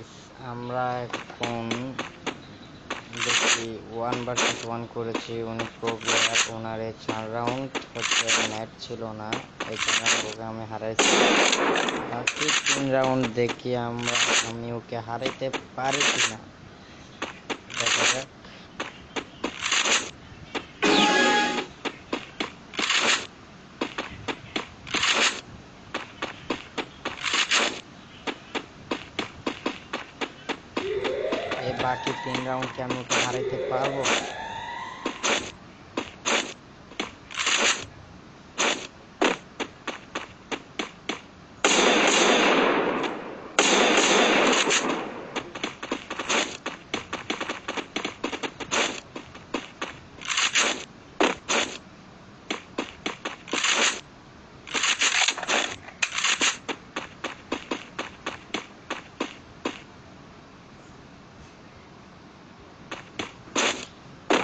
Guys, আমরা এখন দেখি 1 vs 1 করেছি। উনি প্রো প্লেয়ার, ওনারে 4 রাউন্ড হচ্ছে ম্যাচ ছিল না, এই কারণে ওকে আমি হারাইছি। বাকি 3 রাউন্ড দেখি আমি ওকে হারাইতে পারি কিনা, দেখা যাক। এই বাকি 3 রাউন্ড কি আমি ওকে হারাইতে পারবো?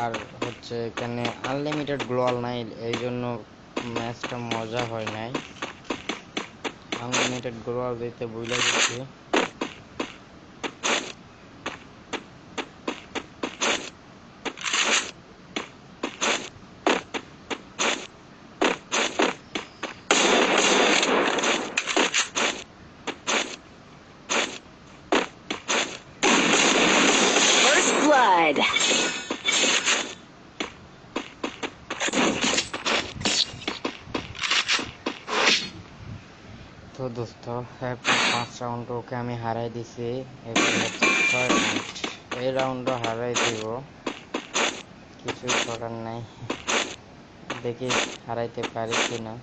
আর হচ্ছে এখানে আনলিমিটেড গ্লোয়াল নাই, এই জন্য ম্যাচটা মজা হয় নাই। আনলিমিটেড গ্লোয়াল দিতে ভুলে গেছি। First blood. তো দোস্ত, এখন 5 রাউন্ড ওকে আমি হারাই দিছি। এবার হচ্ছে 6 রাউন্ড, এই রাউন্ডও হারাই দিব, কিছুই করার নাই। দেখি হারাইতে পারি কিনা।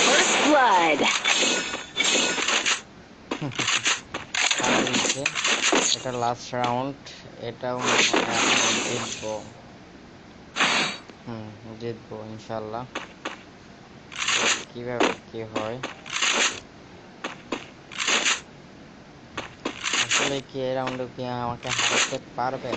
First blood. হারাই দিচ্ছে। এটা লাস্ট রাউন্ড, এটাও মনে হয় আমি জিতবো। জিতবো ইনশাল্লাহ। দেখি কিভাবে কি হয়। আসলে কি এই রাউন্ডে কি আমাকে হারাতে পারবে?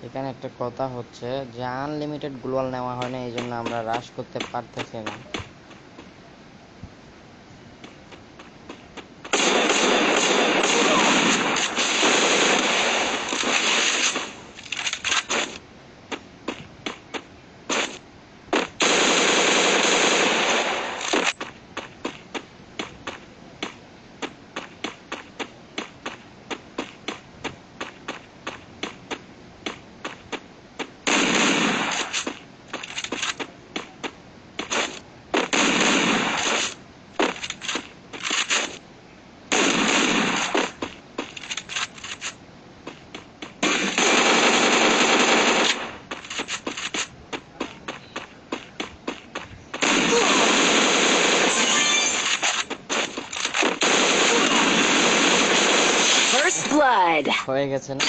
এখানে একটা কথা হচ্ছে যে আনলিমিটেড গ্লোয়াল নেওয়া হয় না, এই জন্য আমরা রাশ করতে পারতেছি না। First blood. হয়ে গেছে না?